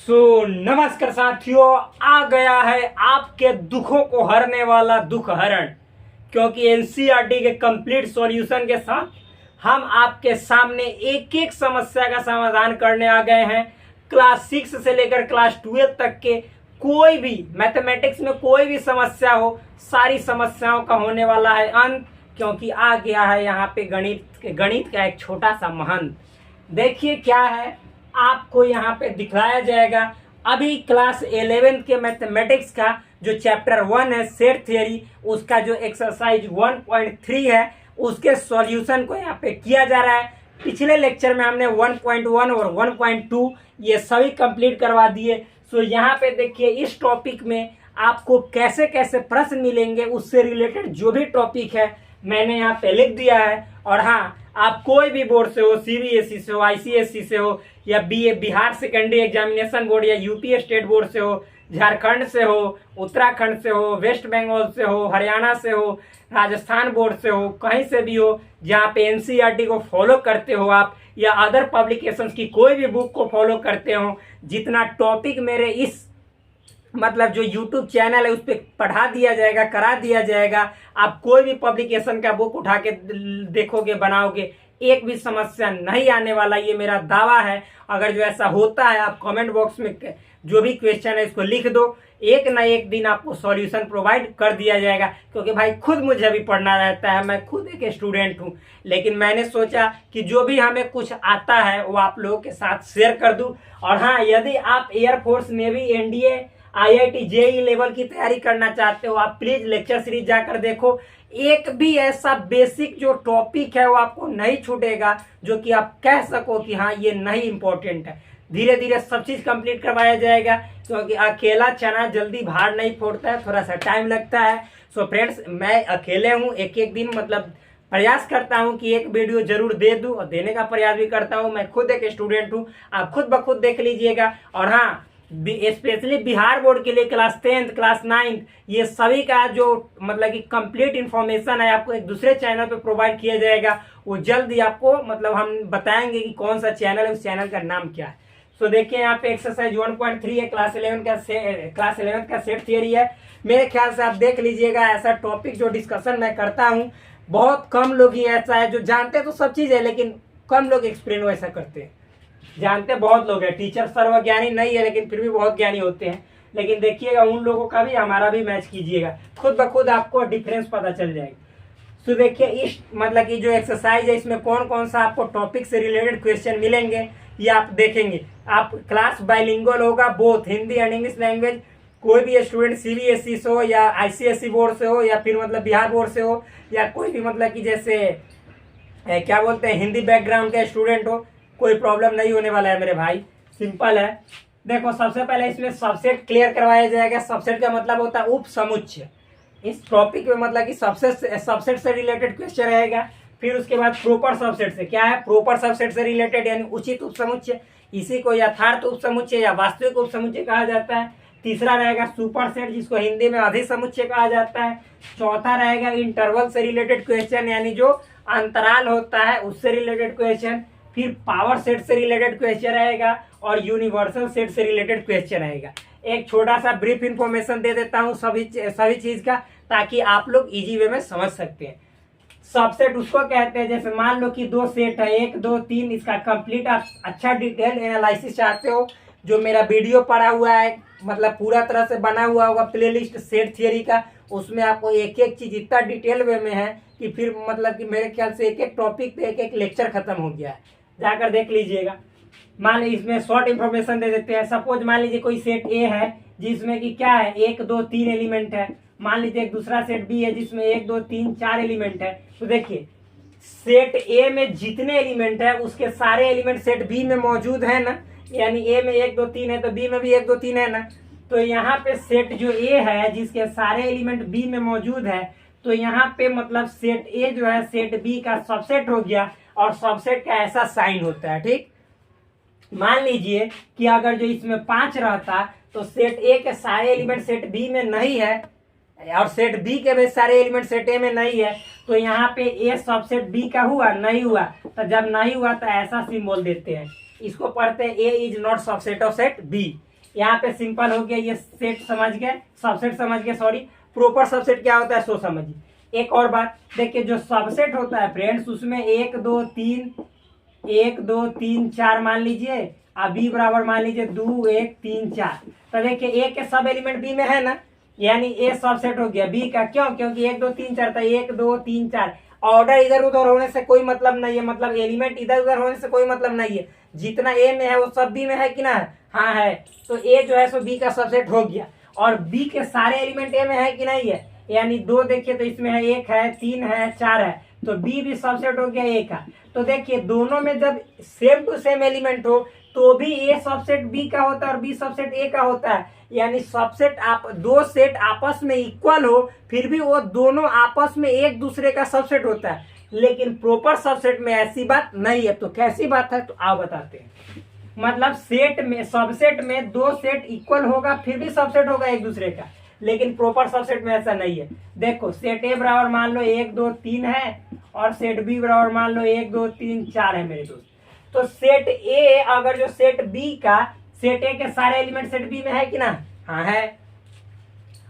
नमस्कार साथियों, आ गया है आपके दुखों को हरने वाला दुख हरण। क्योंकि एनसीईआरटी के कंप्लीट सॉल्यूशन के साथ हम आपके सामने एक एक समस्या का समाधान करने आ गए हैं। क्लास 6 से लेकर क्लास 12 तक के कोई भी मैथमेटिक्स में कोई भी समस्या हो, सारी समस्याओं का होने वाला है अंत। क्योंकि आ गया है यहाँ पे गणित का एक छोटा सा महंत। देखिए क्या है, आपको यहाँ पे दिखलाया जाएगा। अभी क्लास 11 के मैथमेटिक्स का जो चैप्टर 1 है सेट थ्योरी, उसका जो एक्सरसाइज 1.3 है उसके सॉल्यूशन को यहाँ पे किया जा रहा है। पिछले लेक्चर में हमने 1.1 और 1.2 ये सभी कंप्लीट करवा दिए। सो यहाँ पे देखिए, इस टॉपिक में आपको कैसे कैसे प्रश्न मिलेंगे उससे रिलेटेड जो भी टॉपिक है मैंने यहाँ पे लिख दिया है। और हाँ, आप कोई भी बोर्ड से हो, सीबीएसई से हो, आईसीएसई से हो, या बिहार सेकेंडरी एग्जामिनेशन बोर्ड या यूपी स्टेट बोर्ड से हो, झारखंड से हो, उत्तराखंड से हो, वेस्ट बंगाल से हो, हरियाणा से हो, राजस्थान बोर्ड से हो, कहीं से भी हो जहाँ पे एनसीईआरटी को फॉलो करते हो आप, या अदर पब्लिकेशंस की कोई भी बुक को फॉलो करते हो, जितना टॉपिक मेरे इस मतलब जो YouTube चैनल है उस पर पढ़ा दिया जाएगा, करा दिया जाएगा। आप कोई भी पब्लिकेशन का बुक उठा के देखोगे, बनाओगे, एक भी समस्या नहीं आने वाला, ये मेरा दावा है। अगर जो ऐसा होता है, आप कमेंट बॉक्स में जो भी क्वेश्चन है इसको लिख दो, एक ना एक दिन आपको सॉल्यूशन प्रोवाइड कर दिया जाएगा। क्योंकि भाई खुद मुझे भी पढ़ना रहता है, मैं खुद एक स्टूडेंट हूँ, लेकिन मैंने सोचा कि जो भी हमें कुछ आता है वो आप लोगों के साथ शेयर कर दूँ। और हाँ, यदि आप air force, navy, NDA, IIT, JE level की तैयारी करना चाहते हो, आप प्लीज लेक्चर सीरीज जाकर देखो। एक भी ऐसा बेसिक जो टॉपिक है वो आपको नहीं छूटेगा जो कि आप कह सको कि हाँ ये नहीं इंपॉर्टेंट है। धीरे धीरे सब चीज कंप्लीट करवाया जाएगा, क्योंकि अकेला चना जल्दी भार नहीं फोड़ता है, थोड़ा सा टाइम लगता है। सो फ्रेंड्स, मैं अकेले हूँ, एक एक दिन मतलब प्रयास करता हूँ कि एक वीडियो जरूर दे दूँ, और देने का प्रयास भी करता हूँ। मैं खुद एक स्टूडेंट हूँ, आप खुद ब खुद देख लीजिएगा। और हाँ, स्पेशली बिहार बोर्ड के लिए क्लास 10th, क्लास 9th, ये सभी का जो मतलब कि कंप्लीट इन्फॉर्मेशन है आपको एक दूसरे चैनल पे प्रोवाइड किया जाएगा। वो जल्द ही आपको मतलब हम बताएंगे कि कौन सा चैनल है, उस चैनल का नाम क्या है। सो देखिए, यहाँ पे एक्सरसाइज 1.3 है, क्लास 11 का सेट थियरी है। मेरे ख्याल से आप देख लीजिएगा, ऐसा टॉपिक जो डिस्कशन मैं करता हूँ बहुत कम लोग ही ऐसा है जो जानते तो सब चीज़ है, लेकिन कम लोग एक्सप्लेन वैसा करते हैं। जानते बहुत लोग हैं, टीचर सर्वज्ञानी नहीं है लेकिन फिर भी बहुत ज्ञानी होते हैं। लेकिन देखिएगा, उन लोगों का भी हमारा भी मैच कीजिएगा, खुद ब खुद आपको डिफरेंस पता चल जाएगा। तो देखिए, इस मतलब कि जो एक्सरसाइज है इसमें कौन कौन सा आपको टॉपिक से रिलेटेड क्वेश्चन मिलेंगे ये आप देखेंगे। आप क्लास बाइलिंगुअल होगा, both Hindi and English language. कोई भी स्टूडेंट सीबीएसई से हो या आईसीएसई बोर्ड से हो या फिर मतलब बिहार बोर्ड से हो, या कोई भी मतलब कि जैसे क्या बोलते हैं हिंदी बैकग्राउंड का स्टूडेंट हो, कोई प्रॉब्लम नहीं होने वाला है मेरे भाई, सिंपल है। देखो, सबसे पहले इसमें सबसेट क्लियर करवाया जाएगा। सबसेट का मतलब होता है उप समुच्चय। इस टॉपिक में मतलब कि सबसेट से रिलेटेड क्वेश्चन रहेगा। फिर उसके बाद प्रॉपर सबसेट से, क्या है प्रॉपर सबसेट से रिलेटेड, यानी उचित उप समुच्चय, इसी को यथार्थ उप समुच्चय या वास्तविक उप समुच्चय कहा जाता है। तीसरा रहेगा सुपर सेट, जिसको हिंदी में अधिक समुच्चय कहा जाता है। चौथा रहेगा इंटरवल से रिलेटेड क्वेश्चन, यानी जो अंतराल होता है उससे रिलेटेड क्वेश्चन। फिर पावर सेट से रिलेटेड क्वेश्चन रहेगा और यूनिवर्सल सेट से रिलेटेड क्वेश्चन रहेगा। एक छोटा सा ब्रीफ इंफॉर्मेशन दे देता हूँ सभी चीज का, ताकि आप लोग इजी वे में समझ सकते हैं। सबसेट उसको कहते हैं, जैसे मान लो कि दो सेट है 1, 2, 3, इसका कंप्लीट आप अच्छा डिटेल एनालिसिस चाहते हो, जो मेरा वीडियो पड़ा हुआ है मतलब पूरा तरह से बना हुआ होगा प्लेलिस्ट सेट थियरी का, उसमें आपको एक एक चीज इतना डिटेल वे में है कि फिर मतलब कि मेरे ख्याल से एक एक टॉपिक पे एक एक लेक्चर खत्म हो गया है, जाकर देख लीजिएगा। मान लीजिए इसमें शॉर्ट इंफॉर्मेशन दे देते हैं। सपोज मान लीजिए कोई सेट ए है जिसमें कि क्या है 1, 2, 3 एलिमेंट है। मान लीजिए एक दूसरा सेट बी है जिसमें 1, 2, 3, 4 एलिमेंट है। तो देखिए, सेट ए में जितने एलिमेंट है उसके सारे एलिमेंट सेट बी में मौजूद है ना, यानी ए में 1, 2, 3 है तो बी में भी 1, 2, 3 है ना। तो यहाँ पे सेट जो ए है जिसके सारे एलिमेंट बी में मौजूद है, तो यहाँ पे मतलब सेट ए जो है सेट बी का सबसेट हो गया, और सबसेट का ऐसा साइन होता है, ठीक। मान लीजिए कि अगर जो इसमें 5 रहता तो सेट ए के सारे एलिमेंट सेट बी में नहीं है और सेट बी के भी सारे एलिमेंट सेट ए में नहीं है, तो यहाँ पे ए सबसेट बी का हुआ नहीं हुआ। तो जब नहीं हुआ तो ऐसा सिंबल देते हैं, इसको पढ़ते हैं A is not subset of set B. यहाँ पे सिंपल हो गया, ये सेट समझ गए, सबसेट समझ गए, सॉरी। प्रॉपर सबसेट क्या होता है सो समझिए। एक और बात देखिए, जो सबसेट होता है फ्रेंड्स, उसमें 1 2 3 4 मान लीजिए, अब बी बराबर मान लीजिए 2 1 3 4। तो देखिए ए के सब एलिमेंट बी में है ना, यानी ए सबसेट हो गया बी का। क्यों? क्योंकि 1 2 3 4 था, 1 2 3 4। ऑर्डर इधर उधर होने से कोई मतलब नहीं है, मतलब एलिमेंट इधर उधर होने से कोई मतलब नहीं है। जितना ए में है वो सब बी में है कि ना? हाँ है। तो ए जो है सो बी का सबसेट हो गया, और बी के सारे एलिमेंट ए में है कि नहीं है? यानी 2 देखिए तो इसमें है, 1 है, 3 है, 4 है, तो बी भी सबसेट हो गया ए का। तो देखिए दोनों में जब सेम टू सेम एलिमेंट हो तो भी ए सबसेट बी का होता है और बी सबसेट ए का होता है। यानी सबसेट आप दो सेट आपस में इक्वल हो फिर भी वो दोनों आपस में एक दूसरे का सबसेट होता है, लेकिन प्रॉपर सबसेट में ऐसी बात नहीं है। तो कैसी बात है? तो आप बताते हैं। मतलब सेट में, सबसेट में दो सेट इक्वल होगा फिर भी सबसेट होगा एक दूसरे का, लेकिन प्रॉपर सबसेट में ऐसा नहीं है। देखो सेट ए बराबर मान लो 1 2 3 है, और सेट बी बराबर मान लो 1 2 3 4 है मेरे दोस्त। तो सेट ए अगर जो सेट बी का, सेट ए के सारे एलिमेंट सेट बी में है कि ना? हाँ है।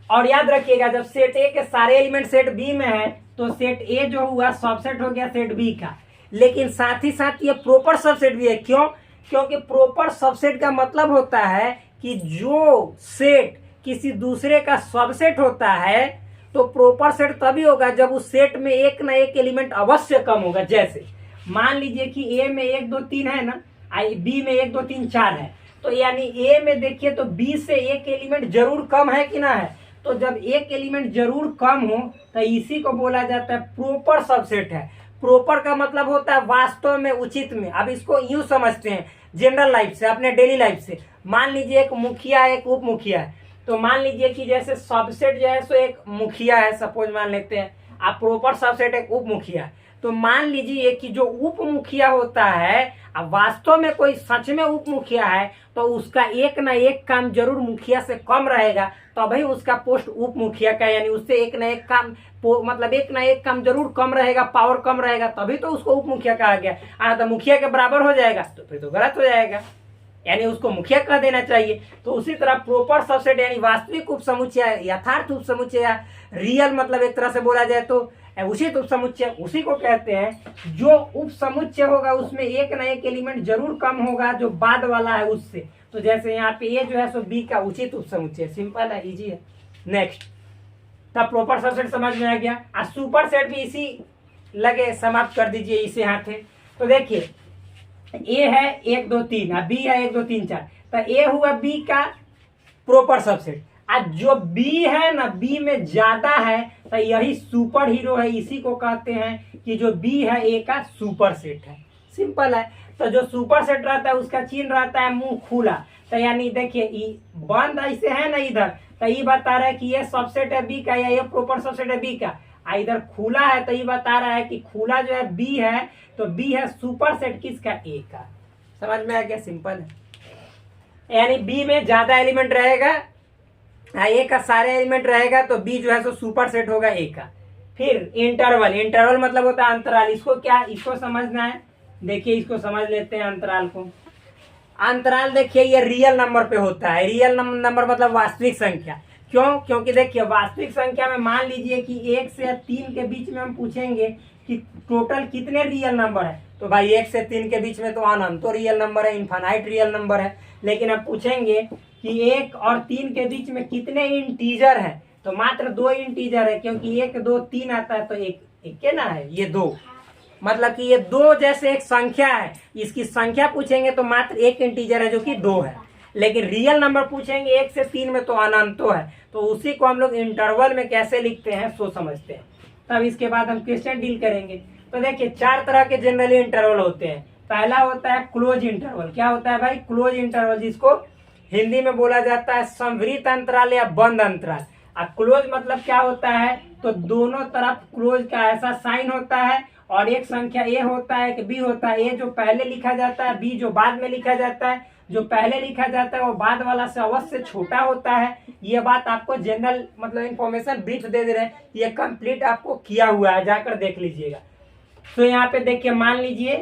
और याद रखिएगा जब सेट ए के सारे एलिमेंट सेट बी में है तो सेट ए जो हुआ सबसेट हो गया सेट बी का, लेकिन साथ ही साथ ये प्रॉपर सबसेट भी है। क्यों? क्योंकि प्रॉपर सबसेट का मतलब होता है कि जो सेट किसी दूसरे का सबसेट होता है तो प्रॉपर सेट तभी होगा जब उस सेट में एक ना एक एलिमेंट अवश्य कम होगा। जैसे मान लीजिए कि ए में 1 2 3 है ना, बी में 1 2 3 4 है, तो यानी ए में देखिए तो बी से एक एलिमेंट जरूर कम है कि ना है? तो जब एक एलिमेंट जरूर कम हो तो इसी को बोला जाता है प्रॉपर सबसेट है। प्रॉपर का मतलब होता है वास्तव में, उचित में। अब इसको यूं समझते हैं जनरल लाइफ से, अपने डेली लाइफ से। मान लीजिए एक मुखिया है, एक उप मुखिया है, तो मान लीजिए कि जैसे सबसेट जो है सो एक मुखिया है, सपोज मान लेते हैं, आप प्रॉपर सबसेट एक उप मुखिया है। तो मान लीजिए कि जो उप मुखिया होता है, अब वास्तव में कोई सच में उप मुखिया है तो उसका एक ना एक काम जरूर मुखिया से कम रहेगा, तभी उसका पोस्ट उप मुखिया का, यानी उससे एक ना एक काम, मतलब एक ना एक काम जरूर कम रहेगा, पावर कम रहेगा, तभी तो उसको उप मुखिया कहा गया। तो मुखिया के बराबर हो जाएगा तो फिर तो गलत हो जाएगा, यानी उसको मुखिया कह देना चाहिए। तो उसी तरह प्रॉपर सबसेट यानी वास्तविक उप समुच्चय, यथार्थ उप समुच्चय, रियल मतलब एक तरह से बोला जाए तो उचित उप समुच्चय, उसी को कहते हैं। जो उप समुच्चय होगा उसमें एक ना एक एलिमेंट जरूर कम होगा जो बाद वाला है उससे। तो जैसे यहाँ पे ए जो है सो बी का उचित उप समुच्चय। सिंपल है, इजी है। नेक्स्ट, तब प्रॉपर सबसेट समझ में आ गया। और सुपर सेट भी इसी लगे समाप्त कर दीजिए इसे हाथे। तो देखिए ए है 1 2 3 और बी है 1 2 3 4, तो ए हुआ बी का प्रॉपर सबसेट। आज जो बी है ना, बी में ज्यादा है तो यही सुपर हीरो है, इसी को कहते हैं कि जो बी है ए का सुपर सेट है। सिंपल है। तो जो सुपर सेट रहता है उसका चिन्ह रहता है मुंह खुला, तो यानी देखिए बंद ऐसे है ना इधर, तो ये बता रहा है कि ये सबसेट है बी का या ये प्रॉपर सबसेट है बी का। इधर खुला है तो ये बता रहा है कि खुला जो है बी है, तो बी है सुपर सेट किसका? ए का। समझ में आ गया? सिंपल है। यानी बी में ज्यादा एलिमेंट रहेगा, ए का सारे एलिमेंट रहेगा, तो बी जो है सो सुपर सेट होगा ए का। फिर इंटरवल, इंटरवल मतलब होता है अंतराल। इसको क्या, इसको समझना है। देखिए इसको समझ लेते हैं अंतराल को। अंतराल देखिए ये रियल नंबर पे होता है। रियल नंबर मतलब वास्तविक संख्या। क्यों? क्योंकि देखिए वास्तविक संख्या में मान लीजिए कि 1 से 3 के बीच में हम पूछेंगे कि टोटल कितने रियल नंबर है, तो भाई 1 से 3 के बीच में तो अनंत तो रियल नंबर है, इनफाइनाइट रियल नंबर है। लेकिन अब पूछेंगे कि 1 और 3 के बीच में कितने इंटीजर है, तो मात्र 2 इंटीजर है, क्योंकि 1 2 3 आता है तो एक के ना है, ये 2, मतलब कि ये 2 जैसे एक संख्या है, इसकी संख्या पूछेंगे तो मात्र एक इंटीजर है जो कि 2 है। लेकिन रियल नंबर पूछेंगे 1 से 3 में तो अनंतो है। तो उसी को हम लोग इंटरवल में कैसे लिखते हैं सो समझते हैं, तब इसके बाद हम क्वेश्चन डील करेंगे। तो देखिए 4 तरह के जनरली इंटरवल होते हैं। पहला होता है क्लोज इंटरवल। क्या होता है भाई? क्लोज इंटरवल, जिसको हिंदी में बोला जाता है संवृत अंतराल या बंद अंतराल। अब क्लोज मतलब क्या होता है? तो दोनों तरफ क्लोज का ऐसा साइन होता है, और एक संख्या ए होता है, एक बी होता है। ए जो पहले लिखा जाता है, बी जो बाद में लिखा जाता है। जो पहले लिखा जाता है वो बाद वाला से अवश्य छोटा होता है। ये बात आपको जनरल मतलब इंफॉर्मेशन ब्रीफ दे रहे हैं, ये कंप्लीट आपको किया हुआ है, जाकर देख लीजिएगा। तो यहाँ पे देखिए मान लीजिए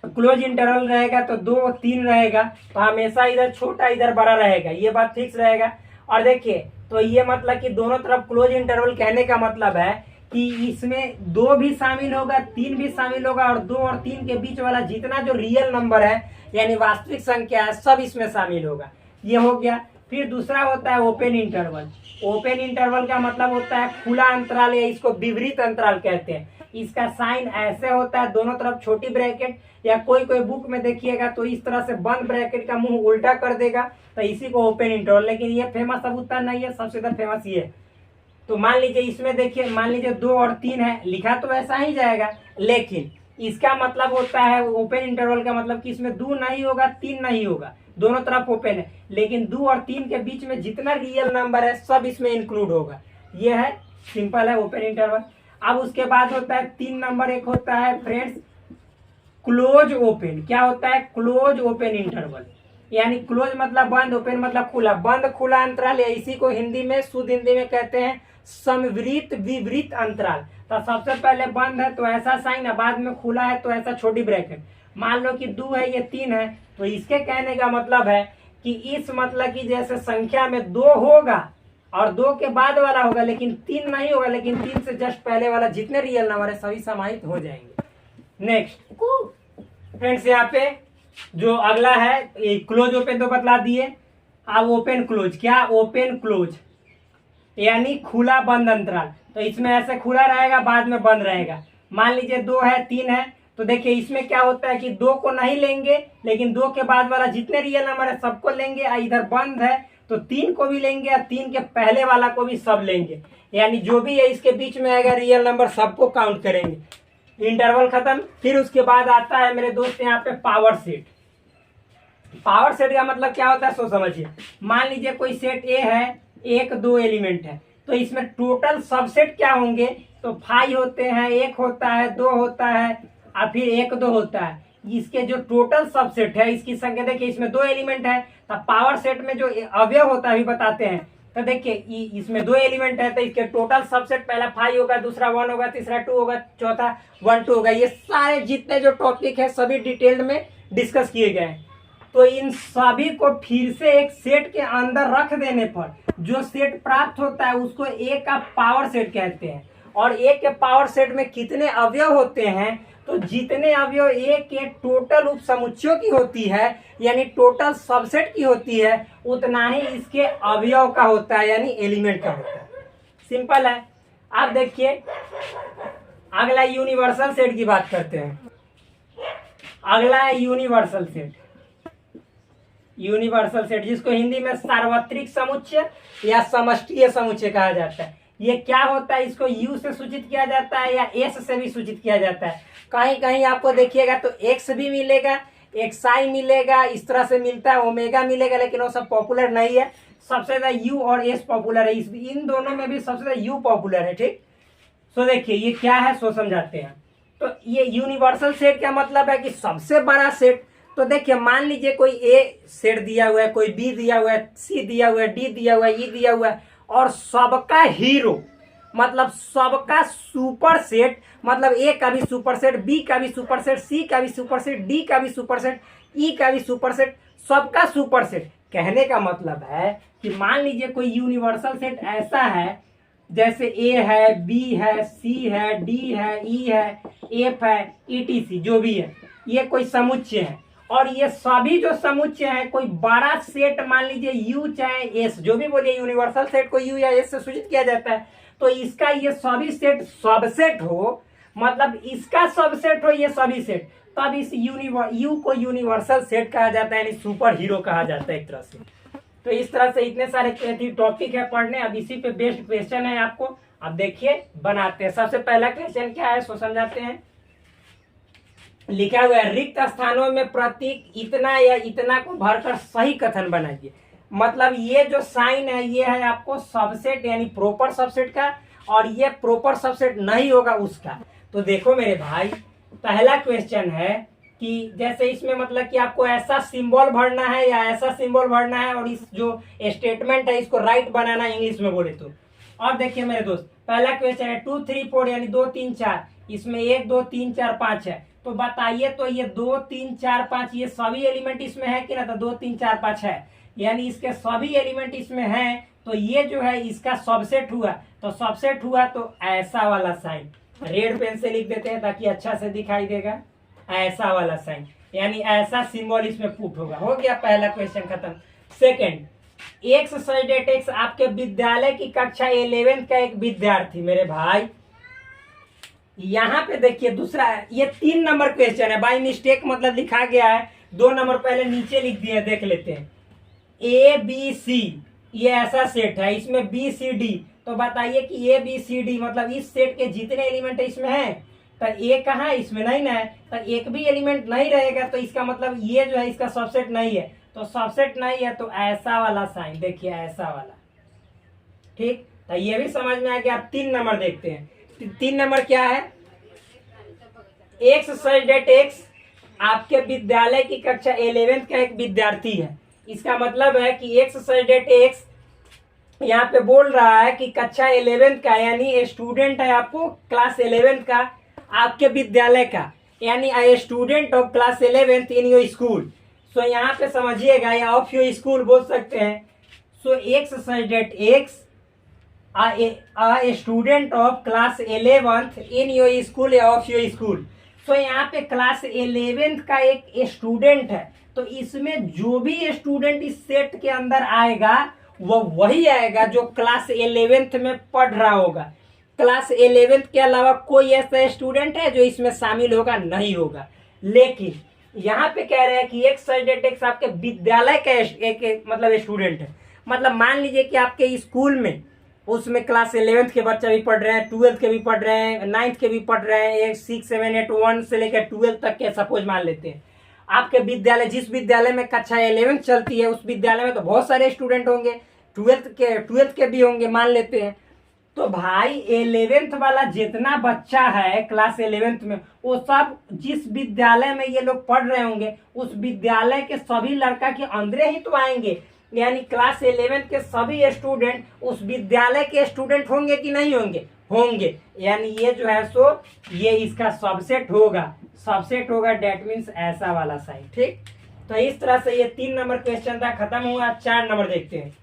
क्लोज इंटरवल रहेगा तो 2 और 3 रहेगा, तो हमेशा इधर छोटा इधर बड़ा रहेगा, ये बात फिक्स रहेगा। और देखिए तो ये मतलब कि दोनों तरफ क्लोज इंटरवल कहने का मतलब है कि इसमें 2 भी शामिल होगा, 3 भी शामिल होगा, और 2 और 3 के बीच वाला जितना जो रियल नंबर है यानी वास्तविक संख्या है सब इसमें शामिल होगा। ये हो गया। फिर दूसरा होता है ओपन इंटरवल। ओपन इंटरवल का मतलब होता है खुला अंतराल, या इसको विपरीत अंतराल कहते हैं। इसका साइन ऐसे होता है, दोनों तरफ छोटी ब्रैकेट, या कोई कोई बुक में देखिएगा तो इस तरह से बंद ब्रैकेट का मुंह उल्टा कर देगा, तो इसी को ओपन इंटरवल। लेकिन ये फेमस अब उतना नहीं है, सबसे ज्यादा फेमस ये है। तो मान लीजिए इसमें देखिए, मान लीजिए 2 और 3 है, लिखा तो ऐसा ही जाएगा, लेकिन इसका मतलब होता है ओपन इंटरवल का मतलब कि इसमें 2 नहीं होगा, 3 नहीं होगा, दोनों तरफ ओपन है, लेकिन 2 और 3 के बीच में जितना रियल नंबर है सब इसमें इंक्लूड होगा। ये है सिंपल है ओपन इंटरवल। अब उसके बाद होता है 3 नंबर, एक होता है फ्रेंड्स क्लोज ओपन। क्या होता है? क्लोज ओपन इंटरवल, यानी क्लोज मतलब बंद, ओपन मतलब खुला। बंद खुला अंतराल, या इसी को हिंदी में शुद्ध हिंदी में कहते हैं समविपरीत विपरीत अंतराल। तो सबसे पहले बंद है तो ऐसा साइन है, बाद में खुला है तो ऐसा छोटी ब्रैकेट। मान लो कि 2 है, ये 3 है, तो इसके कहने का मतलब है कि इस मतलब कि जैसे संख्या में 2 होगा और 2 के बाद वाला होगा, लेकिन 3 नहीं होगा, लेकिन 3 से जस्ट पहले वाला जितने रियल नंबर है सभी समाहित हो जाएंगे। नेक्स्ट फ्रेंड्स, यहाँ पे जो अगला है क्लोज ओपन तो बतला दिए। अब ओपन क्लोज। क्या? ओपन क्लोज यानी खुला बंद अंतराल। तो इसमें ऐसे खुला रहेगा, बाद में बंद रहेगा। मान लीजिए 2 है, 3 है, तो देखिए इसमें क्या होता है कि 2 को नहीं लेंगे, लेकिन 2 के बाद वाला जितने रियल नंबर है सबको लेंगे। इधर बंद है तो 3 को भी लेंगे, और 3 के पहले वाला को भी सब लेंगे, यानी जो भी है इसके बीच में आएगा रियल नंबर सबको काउंट करेंगे। इंटरवल खत्म। फिर उसके बाद आता है मेरे दोस्त यहाँ पे पावर सेट। पावर सेट का मतलब क्या होता है सो समझिए। मान लीजिए कोई सेट ए है, 1 2 एलिमेंट है, तो इसमें टोटल सबसेट क्या होंगे? तो 5 होते हैं, 1 होता है, 2 होता है, और फिर 1 2 होता है। इसके जो टोटल सबसेट है इसकी संख्या देखिए, इसमें 2 एलिमेंट है, तो पावर सेट में जो अवयव होता है अभी बताते हैं। तो देखिए इसमें 2 एलिमेंट है, तो इसके टोटल सबसेट पहला 5 होगा, दूसरा 1 होगा, तीसरा 2 होगा, चौथा 1 2 होगा। ये सारे जितने जो टॉपिक है सभी डिटेल्ड में डिस्कस किए गए हैं। तो इन सभी को फिर से एक सेट के अंदर रख देने पर जो सेट प्राप्त होता है उसको ए का पावर सेट कहते हैं। और ए के पावर सेट में कितने अवयव होते हैं? तो जितने अवयव ए के टोटल उप समुच्चयों की होती है, यानी टोटल सबसेट की होती है, उतना ही इसके अवयव का होता है, यानी एलिमेंट का होता है। सिंपल है। अब देखिए अगला यूनिवर्सल सेट की बात करते हैं। अगला है यूनिवर्सल सेट। यूनिवर्सल सेट जिसको हिंदी में सार्वत्रिक समुच्चय या समष्टीय समुच्चय कहा जाता है। ये क्या होता है? इसको यू से सूचित किया जाता है या एस से भी सूचित किया जाता है। कहीं कहीं आपको देखिएगा तो एक्स भी मिलेगा, एक्साई मिलेगा, इस तरह से मिलता है, ओमेगा मिलेगा, लेकिन वो सब पॉपुलर नहीं है। सबसे ज्यादा यू और एस पॉपुलर है। इन दोनों में भी सबसे ज्यादा यू पॉपुलर है। ठीक, सो देखिए ये क्या है सो समझाते हैं। तो ये यूनिवर्सल सेट का मतलब है कि सबसे बड़ा सेट। तो देखिए मान लीजिए कोई ए सेट दिया हुआ है, कोई बी दिया हुआ है, सी दिया हुआ है, डी दिया हुआ है, ई दिया हुआ है, और सबका हीरो मतलब सबका सुपर सेट, मतलब ए का भी सुपर सेट, बी का भी सुपर सेट, सी का भी सुपर सेट, डी का भी सुपर सेट, ई का भी सुपर सेट, सबका सुपर सेट। कहने का मतलब है कि मान लीजिए कोई यूनिवर्सल सेट ऐसा है जैसे ए है, बी है, सी है, डी है, ई है, एफ है, ईटीसी जो भी है, ये कोई समुच्चय है। और ये सभी जो समुच्चय है कोई बड़ा सेट, मान लीजिए यू चाहे एस, जो भी बोलिए, यूनिवर्सल सेट को यू या एस से सूचित किया जाता है। तो इसका ये सभी सेट सबसेट हो, मतलब इसका सबसेट हो ये सभी सेट, तब इस यू को यूनिवर्सल सेट कहा जाता है, यानी सुपर हीरो कहा जाता है एक तरह से। तो इस तरह से इतने सारे टॉपिक है पढ़ने। अब इसी पे बेस्ड क्वेश्चन है आपको। अब देखिए बनाते हैं। सबसे पहला क्वेश्चन क्या है सो समझाते हैं। लिखा हुआ है रिक्त स्थानों में प्रतीक इतना या इतना को भरकर सही कथन बनाइए। मतलब ये जो साइन है ये है आपको सबसेट यानी प्रॉपर सबसेट का, और ये प्रॉपर सबसेट नहीं होगा उसका। तो देखो मेरे भाई, पहला क्वेश्चन है कि जैसे इसमें मतलब कि आपको ऐसा सिंबल भरना है या ऐसा सिंबल भरना है, और इस जो स्टेटमेंट है इसको राइट बनाना है इंग्लिश में बोले तो। और देखिए मेरे दोस्त, पहला क्वेश्चन है 2 3 4 यानी 2 3 4, इसमें 1 2 3 4 5 है, तो बताइए, तो ये 2 3 4 5 ये सभी एलिमेंट इसमें है कि ना? तो 2 3 4 5 है, यानी इसके सभी एलिमेंट इसमें हैं, तो ये जो है इसका सबसेट हुआ। तो सबसेट हुआ तो ऐसा वाला साइन, रेड पेन से लिख देते हैं ताकि अच्छा से दिखाई देगा, ऐसा वाला साइन, यानी ऐसा सिंबल इसमें पुट होगा। हो गया पहला क्वेश्चन खत्म। सेकंड, एक्सरसाइज डेट एक्स, आपके विद्यालय की कक्षा 11th का एक विद्यार्थी, मेरे भाई यहाँ पे देखिए दूसरा है, ये 3 नंबर क्वेश्चन है, बाई मिस्टेक मतलब लिखा गया है, 2 नंबर पहले नीचे लिख दिए, देख लेते हैं। ए बी सी ये ऐसा सेट है, इसमें बी सी डी, तो बताइए कि ए बी सी डी मतलब इस सेट के जितने एलिमेंट इसमें हैं, तो ए कहाँ है? इसमें नहीं ना है, तो एक भी एलिमेंट नहीं रहेगा, तो इसका मतलब ये जो है इसका सबसेट नहीं है। तो सबसेट नहीं है तो ऐसा वाला साइन, देखिए ऐसा वाला, ठीक। तो ये भी समझ में आ गया। आप 3 नंबर देखते हैं। 3 नंबर क्या है? एक्सरसाइज डेट एक्स, आपके विद्यालय की कक्षा 11th का एक विद्यार्थी है। इसका मतलब है कि एक्सरसाइज डेट एक्स यहाँ पे बोल रहा है कि कक्षा 11th का, यानी स्टूडेंट है आपको क्लास 11th का, आपके विद्यालय का, यानी a student of class 11th in your school. So यहाँ पे समझिएगा, या ऑफ योर स्कूल बोल सकते हैं। So exercise date X, a student of class 11th in your school या ऑफ योर स्कूल। सो यहाँ पे क्लास 11th का एक स्टूडेंट है, तो इसमें जो भी स्टूडेंट इस सेट के अंदर आएगा वो वही आएगा जो क्लास 11th में पढ़ रहा होगा। क्लास 11th के अलावा कोई ऐसा स्टूडेंट है जो इसमें शामिल होगा? नहीं होगा। लेकिन यहाँ पे कह रहे हैं कि एक्सरसाइज डेट एक्स आपके विद्यालय का एक मतलब स्टूडेंट है। मतलब मान लीजिए कि आपके स्कूल में उसमें क्लास 11th के बच्चे भी पढ़ रहे हैं, 12th के भी पढ़ रहे हैं, 9th के भी पढ़ रहे हैं, 6 7 8 1 से लेकर 12th तक के सपोज मान लेते हैं। आपके विद्यालय, जिस विद्यालय में कक्षा 11th चलती है, उस विद्यालय में तो बहुत सारे स्टूडेंट होंगे, 12th के भी होंगे मान लेते हैं। तो भाई 11th वाला जितना बच्चा है क्लास 11th में, वो सब जिस विद्यालय में ये लोग पढ़ रहे होंगे उस विद्यालय के सभी लड़का के अंदर ही तो आएंगे। यानी क्लास 11th के सभी स्टूडेंट उस विद्यालय के स्टूडेंट होंगे कि नहीं होंगे? होंगे। यानी ये जो है सो ये इसका सबसेट होगा, सबसेट होगा, डेट मीन्स ऐसा वाला साइन, ठीक। तो इस तरह से ये 3 नंबर क्वेश्चन था, खत्म हुआ। 4 नंबर देखते हैं।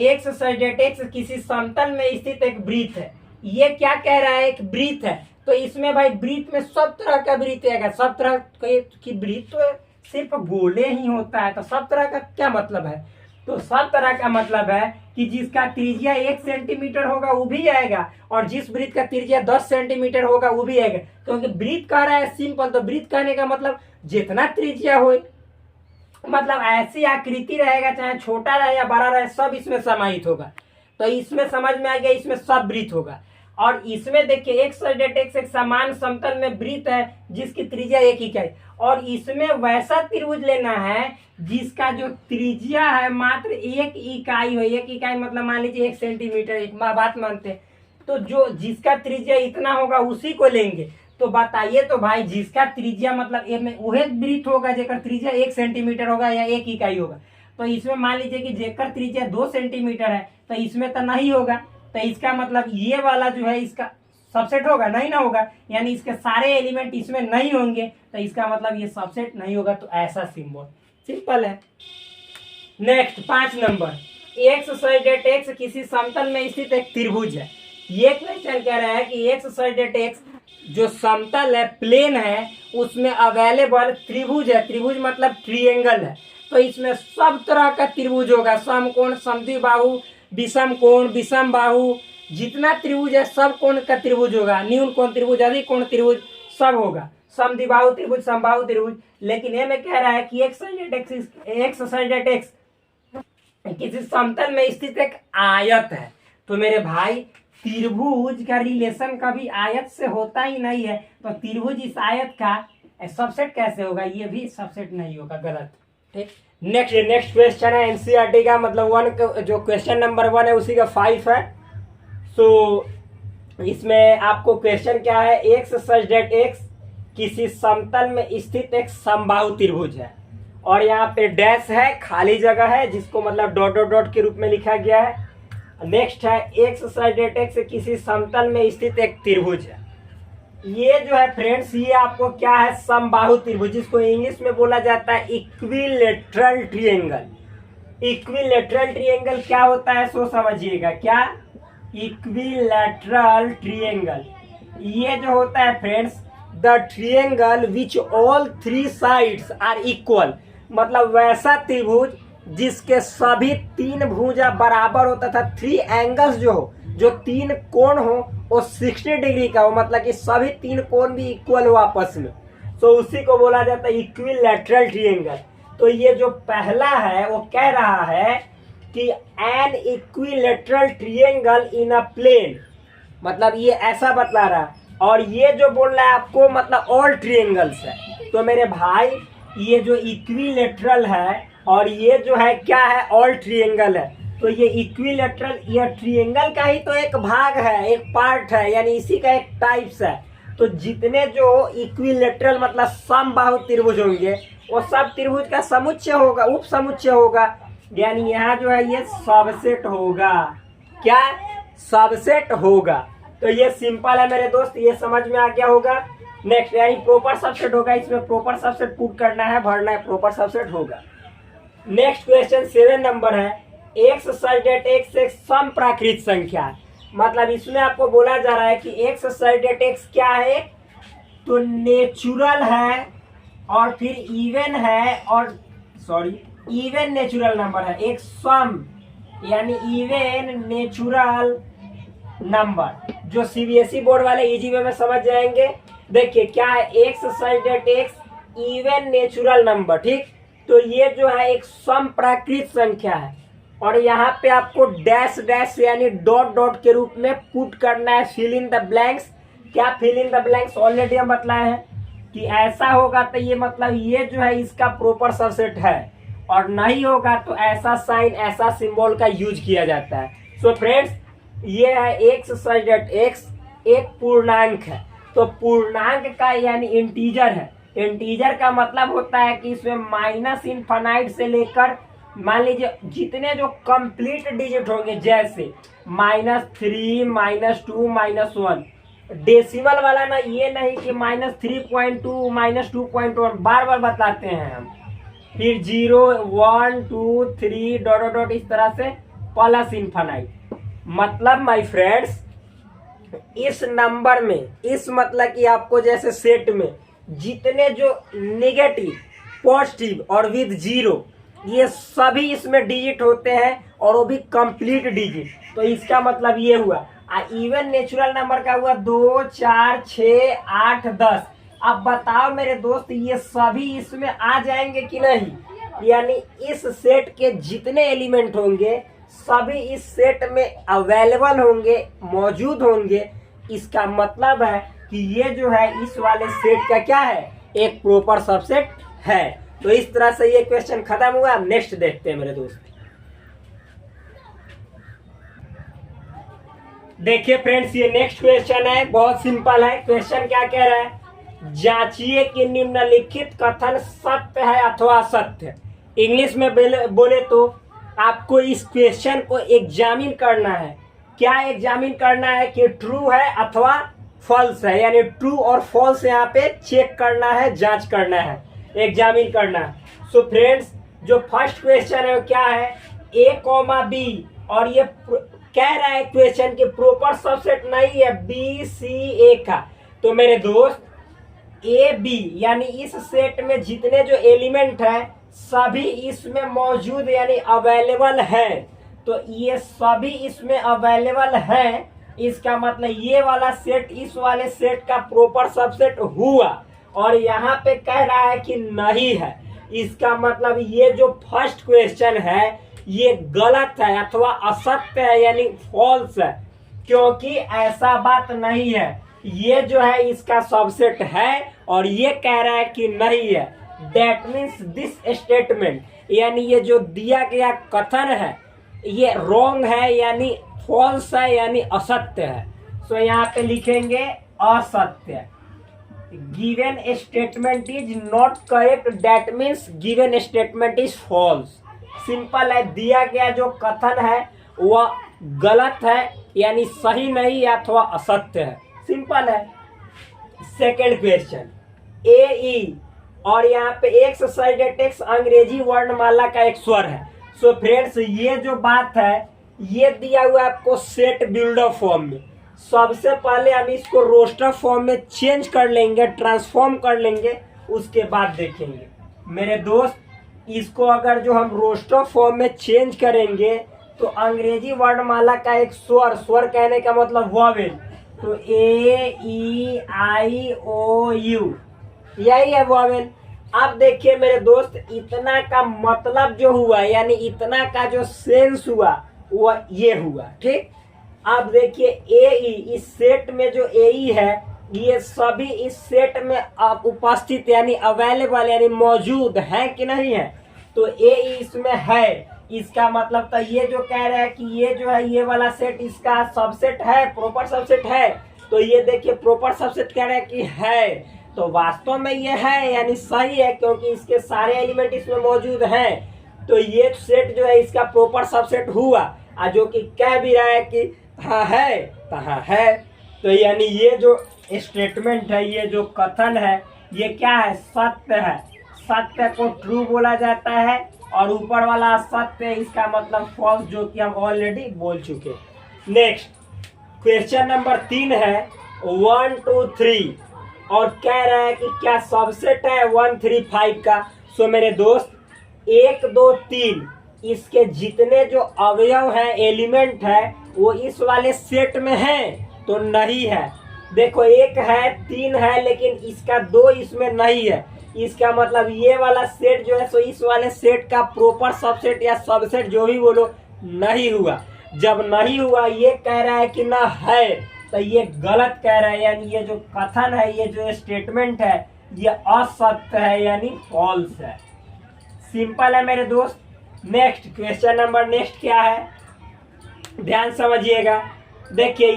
एक्सरसाइज डेट एक्स, किसी समतल में स्थित एक वृत्त है। ये क्या कह रहा है? एक वृत्त है, तो इसमें भाई वृत्त में सब तरह का वृत्त आएगा। सब तरह की वृत्त तो सिर्फ गोले ही होता है, तो सब तरह का क्या मतलब है? तो सब तरह का मतलब है कि जिसका त्रिज्या 1 सेंटीमीटर होगा वो भी आएगा, और जिस वृत्त का त्रिज्या 10 सेंटीमीटर होगा वो भी आएगा। क्योंकि वृत्त कह रहा है सिंपल, तो वृत्त कहने का मतलब जितना त्रिज्या हो, मतलब ऐसी आकृति रहेगा, चाहे छोटा रहे या बड़ा रहे, सब इसमें समाहित होगा। तो इसमें समझ में आ गया, इसमें सब वृत्त होगा। और इसमें देखिए एक्सरसाइज डेट एक्स एक समान समतल में वृत्त है जिसकी त्रिज्या 1 इकाई, और इसमें वैसा त्रिभुज लेना है जिसका जो त्रिज्या है मात्र 1 इकाई हो। 1 इकाई मतलब मान लीजिए 1 सेंटीमीटर, एक बात मानते हैं, तो जो जिसका त्रिज्या इतना होगा उसी को लेंगे। तो बताइए, तो भाई जिसका त्रिज्या मतलब वही वृत्त होगा जेकर त्रिज्या 1 सेंटीमीटर होगा या 1 इकाई होगा। तो इसमें मान लीजिए कि जेकर त्रिज्या 2 सेंटीमीटर है, तो इसमें तो नहीं होगा, तो इसका मतलब ये वाला जो है इसका सबसेट होगा? नहीं ना होगा, यानी इसके सारे एलिमेंट इसमें नहीं होंगे, तो इसका मतलब ये सबसेट नहीं होगा। तो ऐसा सिंबल, सिंपल है। Next 5 number, exercise date X किसी समतल में स्थित एक त्रिभुज है। ये क्वेश्चन कह रहा है कि एक्सरसाइज डेट एक्स जो समतल है, प्लेन है, उसमें अवेलेबल त्रिभुज है। त्रिभुज मतलब ट्रिएंगल है, तो इसमें सब तरह का त्रिभुज होगा। समकोण, समद्विबाहु, विषम कोण, विषम बाहु, जितना त्रिभुज है सब कोण का त्रिभुज होगा। न्यून कोण त्रिभुज, अधिक कोण त्रिभुज सब होगा। समद्विबाहु त्रिभुज, समबाहु त्रिभुज। लेकिन ये में कह रहा है कि एक्सरसाइज डेट एक्स किसी समतल में स्थित एक आयत है। तो मेरे भाई त्रिभुज का रिलेशन कभी आयत से होता ही नहीं है, तो त्रिभुज इस आयत का सबसेट कैसे होगा? ये भी सबसेट नहीं होगा, गलत, ठीक। नेक्स्ट क्वेश्चन है एनसीईआरटी का, मतलब 1 जो क्वेश्चन नंबर 1 है उसी का 5 है। सो इसमें आपको क्वेश्चन क्या है? एक्सरसाइज डेट एक्स किसी समतल में स्थित एक समबाहु त्रिभुज है, और यहाँ पे डैश है, खाली जगह है, जिसको मतलब डॉट डॉट डॉट के रूप में लिखा गया है। नेक्स्ट है एक्सरसाइज डेट एक्स किसी समतल में स्थित एक त्रिभुज है। ये जो है फ्रेंड्स, ये आपको क्या है, समबाहु त्रिभुज, जिसको इंग्लिश में बोला जाता है इक्विलेटरल ट्रायंगल। इक्विलेटरल ट्रायंगल क्या होता है सो समझिएगा, क्या इक्विलेटरल ट्रायंगल, ये जो होता है friends, the triangle which all three sides are equal, मतलब वैसा त्रिभुज जिसके सभी तीन भुजा बराबर हो तथा थ्री एंगल्स जो तीन कोण हो वो 60 डिग्री का हो, मतलब कि सभी तीन कोण भी इक्वल हो आपस में, तो उसी को बोला जाता है इक्विलैटरल ट्रायंगल। तो ये जो पहला है वो कह रहा है कि an equilateral triangle in a plane, मतलब ये ऐसा बतला रहा है, और ये जो बोल रहा है आपको मतलब ऑल ट्रायंगल्स है। तो मेरे भाई ये जो इक्विलैटरल है और ये जो है क्या है, ऑल ट्रायंगल है। तो ये इक्विलैटरल, ये ट्रायंगल का ही तो एक भाग है, एक पार्ट है, यानी इसी का एक टाइप्स है। तो जितने जो इक्विलैटरल मतलब समबाहु त्रिभुज होंगे वो सब त्रिभुज का समुच्चय होगा, उप समुच्चय होगा, यानी यहाँ जो है ये सबसेट होगा, क्या सबसेट होगा। तो ये सिंपल है मेरे दोस्त, ये समझ में आ गया होगा। नेक्स्ट यानी प्रॉपर सबसेट होगा, इसमें प्रॉपर सबसेट पुट करना है, भरना है, प्रॉपर सबसेट होगा। नेक्स्ट क्वेश्चन 7 नंबर है, एक्स सच डेट एक्स एक सम प्राकृत संख्या है, मतलब इसमें आपको बोला जा रहा है कि एक्स सच डेट एक्स क्या है, तो नेचुरल है और फिर इवन है, और सॉरी इवन नेचुरल नंबर है, एक सम यानी इवन नेचुरल नंबर, जो सीबीएसई बोर्ड वाले इजी वे में समझ जाएंगे। देखिए क्या है, x such that x even natural number, ठीक। तो ये जो है एक सम प्राकृत संख्या है, और यहाँ पे आपको डैश डैश यानी डॉट डॉट के रूप में पुट करना है, फिल इन द ब्लैंक्स। क्या fill in the blanks, already हम बतलाए हैं कि ऐसा होगा तो ये मतलब ये जो है इसका प्रॉपर सबसेट है, और नहीं होगा तो ऐसा साइन, ऐसा सिंबल का यूज किया जाता है। सो फ्रेंड्स ये है एक्स सच डेट एक्स एक पूर्णांक है, तो पूर्णांक का यानी इंटीजर है। इंटीजर का मतलब होता है कि इसमें माइनस इनफाइनाइट से लेकर मान लीजिए जितने जो कंप्लीट डिजिट होंगे, जैसे -3 -2 -1, डेसिमल वाला ना, ये नहीं कि -3.2 -2.1 बार बार बताते हैं हम, फिर 0 1 2 3 डॉट डॉट इस तरह से प्लस इनफाइनाइट। मतलब माय फ्रेंड्स इस नंबर में, इस मतलब कि आपको जैसे सेट में जितने जो नेगेटिव पॉजिटिव और विद जीरो ये सभी इसमें डिजिट होते हैं, और वो भी कंप्लीट डिजिट। तो इसका मतलब ये हुआ। इवन नेचुरल नंबर का हुआ 2 4 6 8 10। अब बताओ मेरे दोस्त ये सभी इसमें आ जाएंगे कि नहीं, यानी इस सेट के जितने एलिमेंट होंगे सभी इस सेट में अवेलेबल होंगे, मौजूद होंगे। इसका मतलब है कि ये जो है इस वाले सेट का क्या है, एक प्रॉपर सबसेट है। तो इस तरह से ये क्वेश्चन खत्म हुआ। अब नेक्स्ट देखते हैं मेरे दोस्त। देखिए फ्रेंड्स ये नेक्स्ट क्वेश्चन है, बहुत सिंपल है। क्वेश्चन क्या कह रहा है, जांचिए कि निम्नलिखित कथन सत्य है अथवा असत्य। इंग्लिश में बोले तो आपको इस क्वेश्चन को एग्जामिन करना है। क्या एग्जामिन करना है कि ट्रू है अथवा फॉल्स है, यानी ट्रू और फॉल्स यहाँ पे चेक करना है, जांच करना है, एग्जामिन करना है। सो फ्रेंड्स जो फर्स्ट क्वेश्चन है वो क्या है, a, b, और ये कह रहा है क्वेश्चन के प्रॉपर सबसेट नहीं है b c a का। तो मेरे दोस्त a b यानी इस सेट में जितने जो एलिमेंट है सभी इसमें मौजूद यानी अवेलेबल है। तो ये सभी इसमें अवेलेबल है, इसका मतलब ये वाला सेट इस वाले सेट का प्रॉपर सबसेट हुआ। और यहाँ पे कह रहा है कि नहीं है, इसका मतलब ये जो फर्स्ट क्वेश्चन है ये गलत है अथवा असत्य है, यानी फॉल्स है, क्योंकि ऐसा बात नहीं है। ये जो है इसका सबसेट है और ये कह रहा है कि नहीं है। दैट मीन्स दिस स्टेटमेंट, यानी ये जो दिया गया कथन है ये रॉन्ग है, यानी फॉल्स है, यानी असत्य है। सो यहाँ पे लिखेंगे असत्य। Given statement is not correct, that means given statement is false. Simple है, दिया गया जो कथन है वह गलत है, यानी सही नहीं अथवा असत्य है। सिंपल है। सेकेंड क्वेश्चन ए ई, और यहाँ पे एक्सरसाइज टेक्स अंग्रेजी वर्णमाला का एक स्वर है। सो फ्रेंड्स, ये जो बात है ये दिया हुआ है आपको सेट बिल्डर फॉर्म में। सबसे पहले हम इसको रोस्टर फॉर्म में चेंज कर लेंगे, ट्रांसफॉर्म कर लेंगे, उसके बाद देखेंगे मेरे दोस्त। इसको अगर जो हम रोस्टर फॉर्म में चेंज करेंगे तो अंग्रेजी वर्णमाला का एक स्वर कहने का मतलब वॉवेल, तो ए ई आई ओ यू, यही है वॉवेल। अब देखिए मेरे दोस्त, इतना का मतलब जो हुआ यानी इतना का जो सेंस हुआ वो ये हुआ, ठीक। अब देखिए ए ई, इस सेट में जो ए ई है ये सभी इस सेट में अब उपस्थित यानी अवेलेबल यानी मौजूद है कि नहीं है, तो ए ई इसमें है। इसका मतलब तो ये जो कह रहा है कि ये जो है ये वाला सेट इसका सबसेट है, प्रॉपर सबसेट है। तो ये देखिए प्रॉपर सबसेट कह रहा है कि है, तो वास्तव में ये है यानी सही है, क्योंकि इसके सारे एलिमेंट इसमें मौजूद हैं। तो ये सेट जो है इसका प्रॉपर सबसेट हुआ, जो कि कह भी रहा है कि हाँ है, कहाँ है। तो यानी ये जो स्टेटमेंट है, ये जो कथन है, ये क्या है, सत्य है। सत्य को ट्रू बोला जाता है, और ऊपर वाला सत्य इसका मतलब फॉल्स, जो कि हम ऑलरेडी बोल चुके। नेक्स्ट क्वेश्चन नंबर 3 है 1 2 3, और कह रहा है कि क्या सबसेट है 1 3 5 का। सो मेरे दोस्त 1 2 3 इसके जितने जो अवयव है, एलिमेंट है, वो इस वाले सेट में है तो नहीं है। देखो 1 है 3 है, लेकिन इसका 2 इसमें नहीं है। इसका मतलब ये वाला सेट जो है सो इस वाले सेट का प्रॉपर सबसेट या सबसेट जो भी बोलो नहीं हुआ। जब नहीं हुआ ये कह रहा है कि ना है, तो ये गलत कह रहा है, यानी ये जो कथन है, ये जो स्टेटमेंट है, ये असत्य है यानी फॉल्स है। सिंपल है मेरे दोस्त। नेक्स्ट क्वेश्चन नंबर नेक्स्ट क्या है, ध्यान समझिएगा। देखिए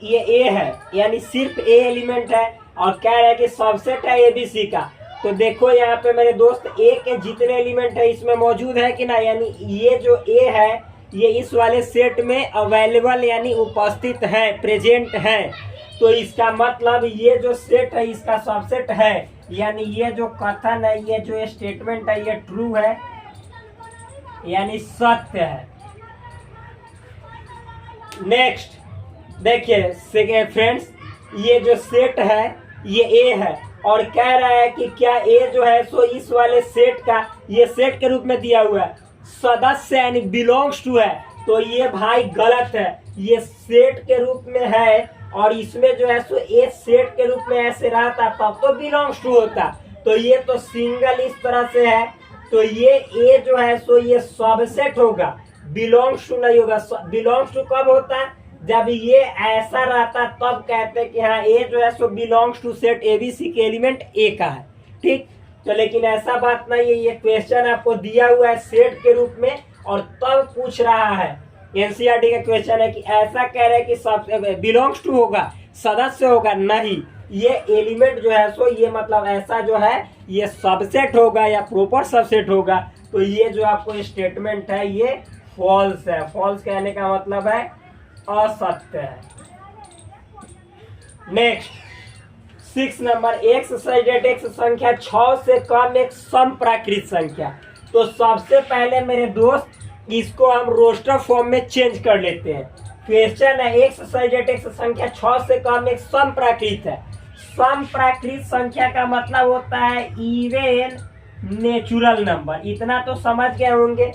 ये ए है यानी सिर्फ ए एलिमेंट है, और कह रहा है कि सबसेट है एबीसी का। तो देखो यहाँ पे मेरे दोस्त ए के जितने एलिमेंट है इसमें मौजूद है कि ना, यानी ये जो ए है ये इस वाले सेट में अवेलेबल यानी उपस्थित है, प्रेजेंट है। तो इसका मतलब ये जो सेट है इसका सबसेट है, यानी ये जो कथन है, ये जो स्टेटमेंट है, ये ट्रू है यानी सत्य है। नेक्स्ट देखिए फ्रेंड्स, ये जो सेट है ये ए है, और कह रहा है कि क्या ए जो है सो इस वाले सेट का, ये सेट के रूप में दिया हुआ है, सदस्य यानी बिलोंग्स टू है। तो ये भाई गलत है, ये सेट के रूप में है, और इसमें जो है सो ए सेट के रूप में ऐसे रहता तब तो बिलोंग्स टू होता। तो ये तो सिंगल इस तरह से है, तो ये ए जो है सो ये सबसेट होगा, बिलोंग्स टू नहीं होगा। बिलोंग्स टू कब होता है, जब ये ऐसा रहता तब कहते कि हाँ ए जो है सो बिलोंग्स टू सेट एबीसी के एलिमेंट ए का है, ठीक। तो लेकिन ऐसा बात नहीं है, ये क्वेश्चन आपको दिया हुआ है सेट के रूप में, और तब पूछ रहा है। एनसीईआरटी का क्वेश्चन है कि ऐसा कह रहे हैं कि सब बिलोंग्स टू होगा, सदस्य होगा, नहीं, ये एलिमेंट जो है सो ये मतलब ऐसा जो है ये सबसेट होगा या प्रॉपर सबसेट होगा। तो ये जो आपको स्टेटमेंट है ये फॉल्स है। फॉल्स कहने का मतलब है असत्य है। नेक्स्ट 6 नंबर, एक्स संख्या 6 से कम एक समप्राकृत संख्या। तो सबसे पहले मेरे दोस्त इसको हम रोस्टर फॉर्म में चेंज कर लेते हैं। क्वेश्चन है एक्स संख्या 6 से कम एक समप्राकृत है। समप्राकृत संख्या का मतलब होता है इवन नेचुरल नंबर, इतना तो समझ गए होंगे,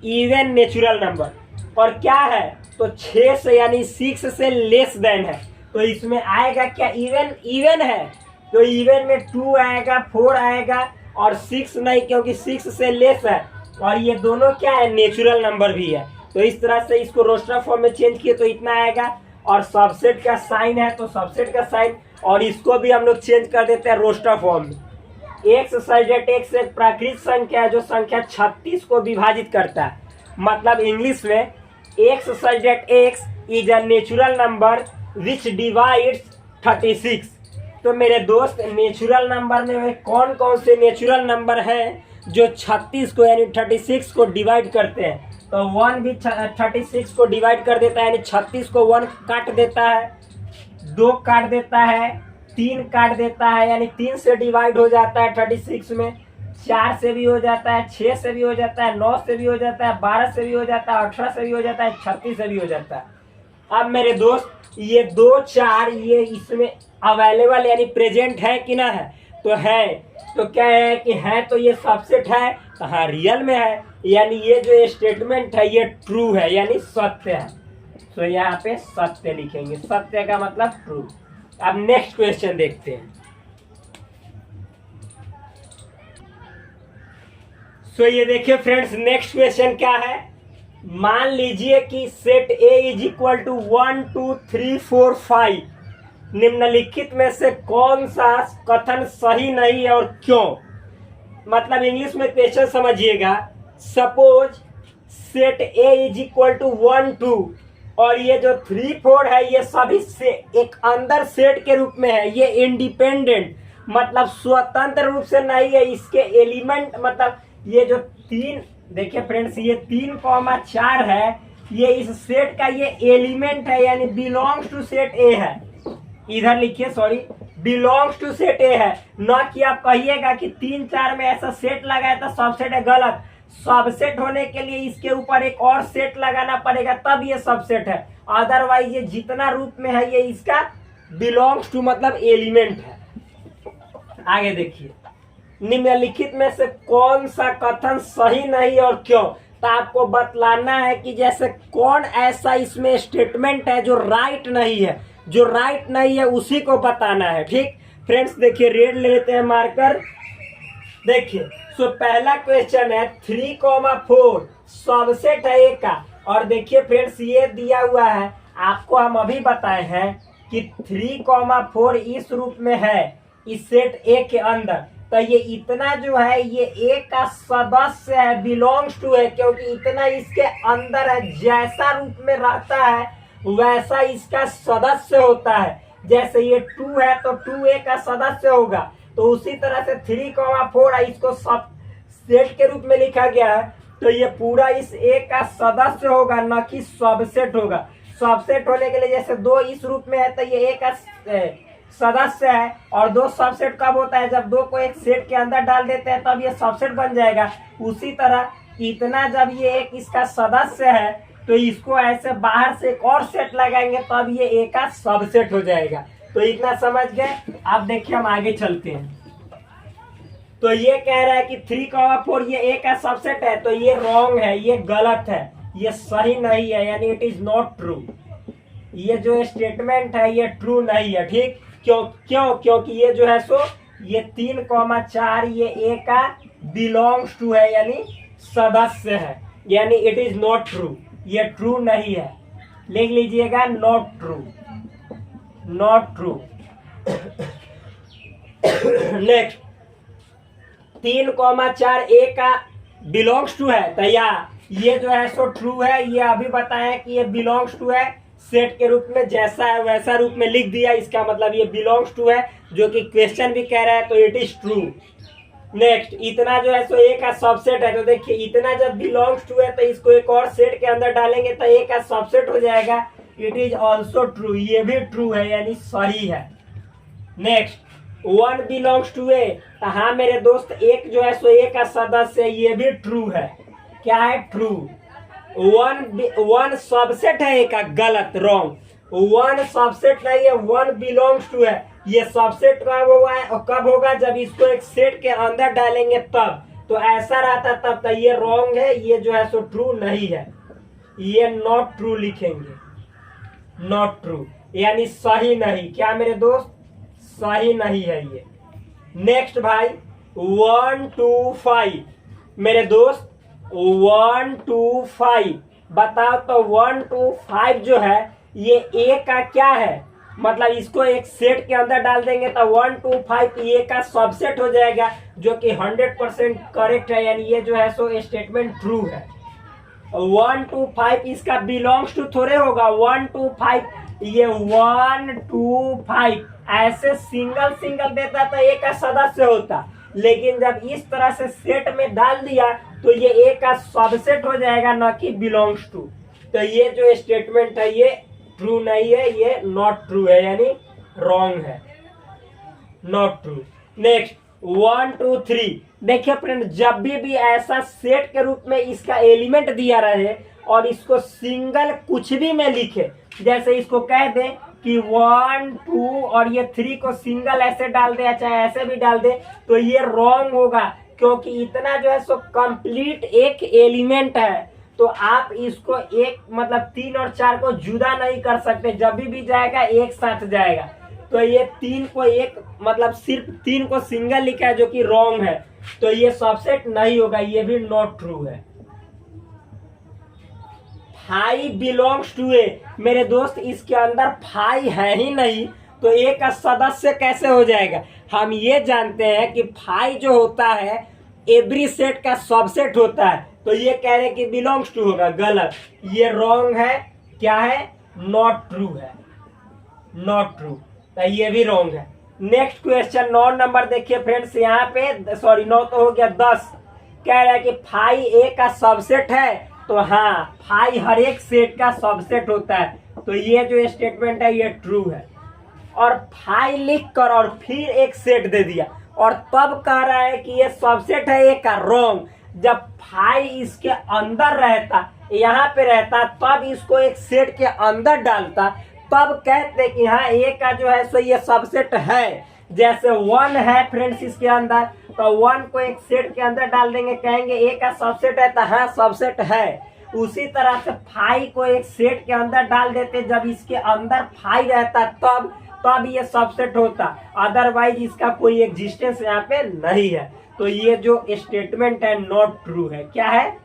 इवन नेचुरल नंबर। और क्या है, तो 6 से यानी 6 से लेस देन है। तो इसमें आएगा क्या, इवन है, तो इवन में 2 आएगा, 4 आएगा, और 6 नहीं, क्योंकि 6 से लेस है, और ये दोनों क्या है, नेचुरल नंबर भी है। तो इस तरह से इसको रोस्टर फॉर्म में चेंज किए तो इतना आएगा, और सबसेट का साइन है तो सबसेट का साइन, और इसको भी हम लोग चेंज कर देते हैं रोस्टर फॉर्म में। एक्स एक प्राकृत संख्या है जो संख्या 36 को विभाजित करता है। मतलब इंग्लिश में x is a natural number which divides 36। तो मेरे दोस्त नेचुरल नंबर में कौन कौन से नेचुरल नंबर हैं जो 36 को यानी 36 को डिवाइड करते हैं। तो 1 भी 36 को डिवाइड कर देता है, यानी 36 को 1 काट देता है, 2 काट देता है, 3 काट देता है, यानी 3 से डिवाइड हो जाता है 36 में, 4 से भी हो जाता है, 6 से भी हो जाता है, 9 से भी हो जाता है, 12 से भी हो जाता है, 18 से भी हो जाता है, 36 से भी हो जाता है। अब मेरे दोस्त ये 2 4 ये इसमें अवेलेबल यानी प्रेजेंट है कि ना है, तो है। तो क्या है कि है, तो ये सबसेट है, तो हाँ रियल में है, यानी ये जो स्टेटमेंट है ये ट्रू है यानी सत्य है। तो यहाँ पे सत्य लिखेंगे, सत्य का मतलब ट्रू। अब नेक्स्ट क्वेश्चन देखते हैं। सो ये देखिए फ्रेंड्स, नेक्स्ट क्वेश्चन क्या है। मान लीजिए कि set A is equal to 1 2 3 4 5, निम्नलिखित में से कौन सा कथन सही नहीं है और क्यों। मतलब इंग्लिश में क्वेश्चन समझिएगा। Suppose set A is equal to 1 2 और ये जो 3 4 है ये सभी से एक अंदर सेट के रूप में है, ये इंडिपेंडेंट मतलब स्वतंत्र रूप से नहीं है। इसके एलिमेंट मतलब ये जो 3 देखिए फ्रेंड्स, ये 3,4 है, ये इस सेट का ये एलिमेंट है यानी बिलोंग्स टू सेट ए है। इधर लिखिए, sorry, belongs to set A है, न कि आप कहिएगा कि 3 4 में ऐसा सेट लगाया तो सबसेट है। गलत। सबसेट होने के लिए इसके ऊपर एक और सेट लगाना पड़ेगा तब ये सबसेट है, अदरवाइज ये जितना रूप में है ये इसका बिलोंग्स टू मतलब एलिमेंट है। आगे देखिए, निम्नलिखित में से कौन सा कथन सही नहीं और क्यों। तो आपको बतलाना है कि जैसे कौन ऐसा इसमें स्टेटमेंट है जो राइट नहीं है, जो राइट नहीं है उसी को बताना है। ठीक फ्रेंड्स, देखिए रेड ले लेते हैं मार्कर। देखिए सो पहला क्वेश्चन है 3,4 सबसेट है ए का, और देखिए फ्रेंड्स ये दिया हुआ है, आपको हम अभी बताए हैं कि 3,4 इस रूप में है इस सेट ए के अंदर। तो ये इतना जो है ये ए का सदस्य है, बिलोंग्स टू है, क्योंकि इतना इसके अंदर है, जैसा रूप में रहता है वैसा इसका सदस्य होता है। जैसे ये 2 है तो 2 ए का सदस्य होगा, तो उसी तरह से 3,4 इसको सब सेट के रूप में लिखा गया है, तो ये पूरा इस ए का सदस्य होगा, न कि सबसेट होगा। सबसेट होने के लिए जैसे 2 इस रूप में है तो ये ए का सदस्य है, और 2 सबसेट कब होता है, जब 2 को एक सेट के अंदर डाल देते हैं तब ये सबसेट बन जाएगा। उसी तरह इतना जब ये एक इसका सदस्य है तो इसको ऐसे बाहर से एक और सेट लगाएंगे तब ये ए का सबसेट हो जाएगा। तो इतना समझ गए। अब देखिए हम आगे चलते हैं। तो ये कह रहा है कि 3,4 ये ए का सबसेट है, तो ये रॉन्ग है, ये गलत है, ये सही नहीं है, यानी इट इज नॉट ट्रू। ये जो स्टेटमेंट है ये ट्रू नहीं है। ठीक, क्यों क्योंकि ये जो है सो ये 3,4 ये ए का बिलोंग्स टू है यानी सदस्य है, यानी इट इज नॉट ट्रू, ये ट्रू नहीं है। लिख लीजिएगा not true, not true. Next 3,4 ए का बिलोंग्स टू है, तो ये जो है सो ट्रू है। ये अभी बताएं कि ये बिलोंग्स टू है, सेट के रूप में जैसा है वैसा रूप में लिख दिया, इसका मतलब ये बिलोंग्स टू है, जो कि क्वेश्चन भी कह रहा है, तो इट इज ट्रू। नेक्स्ट, इतना जो है सो ए का सबसेट है, तो देखिए इतना जब बिलोंग्स टू है तो इसको एक और सेट के अंदर डालेंगे तो ए का सबसेट हो जाएगा, इट इज ऑल्सो ट्रू, ये भी ट्रू है यानी सही है। नेक्स्ट 1 बिलोंग्स टू ए, तो हाँ मेरे दोस्त एक जो है सो ए का सदस्य है, ये भी ट्रू है। क्या है? ट्रू। 1 सबसेट है ए का, गलत, रॉन्ग। 1 सबसेट नहीं है, 1 बिलोंग्स टू है। ये सबसेट कब हुआ है और कब होगा, जब इसको एक सेट के अंदर डालेंगे तब। तो ऐसा रहता तब, तो ये रॉन्ग है, ये जो है सो ट्रू नहीं है, ये नॉट ट्रू लिखेंगे, नॉट ट्रू यानी सही नहीं। क्या मेरे दोस्त? सही नहीं है ये। नेक्स्ट भाई 1 2 5 मेरे दोस्त 1 2 5 बताओ तो 1 2 5 जो है ये ए का क्या है, मतलब इसको एक सेट के अंदर डाल देंगे तो 1 2 5 ए का सबसेट हो जाएगा, जो कि 100% करेक्ट है, यानी ये जो है सो स्टेटमेंट ट्रू है। 1 2 5 इसका बिलोंग्स टू थोड़े होगा, 1 2 5 ये 1 2 5 ऐसे सिंगल सिंगल देता तो ए का सदस्य होता, लेकिन जब इस तरह से सेट में डाल दिया तो ये ए का सबसेट हो जाएगा, न कि बिलोंग्स टू। तो ये जो स्टेटमेंट है ये ट्रू नहीं है, ये नॉट ट्रू है यानी रॉन्ग है। Not true. नेक्स्ट 1 2 3, देखिए फ्रेंड, जब भी ऐसा सेट के रूप में इसका एलिमेंट दिया रहे और इसको सिंगल कुछ भी में लिखे, जैसे इसको कह दे कि 1 2 और ये 3 को सिंगल ऐसे डाल दे या चाहे ऐसे भी डाल दे, तो ये रॉन्ग होगा, क्योंकि इतना जो है सो कंप्लीट एक एलिमेंट है। तो आप इसको एक मतलब 3 और 4 को जुदा नहीं कर सकते, जब भी जाएगा एक साथ जाएगा। तो ये 3 को एक मतलब सिर्फ 3 को सिंगल लिखा है, जो कि रॉन्ग है, तो ये सबसेट नहीं होगा, ये भी नॉट ट्रू है। 5 बिलोंग्स टू ए, मेरे दोस्त इसके अंदर 5 है ही नहीं, तो ए का सदस्य कैसे हो जाएगा? हम ये जानते हैं कि 5 जो होता है एवरी सेट का सबसेट होता है, तो ये कह रहे कि बिलोंग्स टू होगा, गलत, ये रॉन्ग है। क्या है? नॉट ट्रू है, नॉट ट्रू, तो ये भी रॉन्ग है। नेक्स्ट क्वेश्चन 9 नंबर देखिए फ्रेंड्स, यहाँ पे सॉरी 9 तो हो गया, 10 कह रहा है कि 5 ए का सबसेट है, तो हाँ 5 हर एक सेट का सबसेट होता है, तो ये जो स्टेटमेंट है ये ट्रू है। और 5 लिख कर और फिर एक सेट दे दिया और तब कह रहा है कि ये सबसेट है ए का, रॉन्ग। जब 5 इसके अंदर रहता, यहाँ पे रहता, तब इसको एक सेट के अंदर डालता, तब कहते कि हाँ ए का जो है सो ये सबसेट है। जैसे 1 है फ्रेंड्स इसके अंदर, तो 1 को एक सेट के अंदर डाल देंगे, कहेंगे ए का सबसेट है, तो हाँ सबसेट है। उसी तरह से 5 को एक सेट के अंदर डाल देते, जब इसके अंदर 5 रहता तब ये सबसेट होता, अदरवाइज इसका कोई एग्जिस्टेंस यहाँ पे नहीं है। तो ये जो स्टेटमेंट है नॉट ट्रू है। क्या है?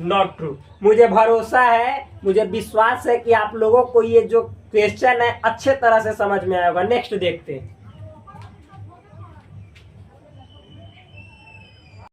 Not true. मुझे भरोसा है, मुझे विश्वास है कि आप लोगों को ये जो क्वेश्चन है अच्छे तरह से समझ में आया होगा। नेक्स्ट देखते हैं।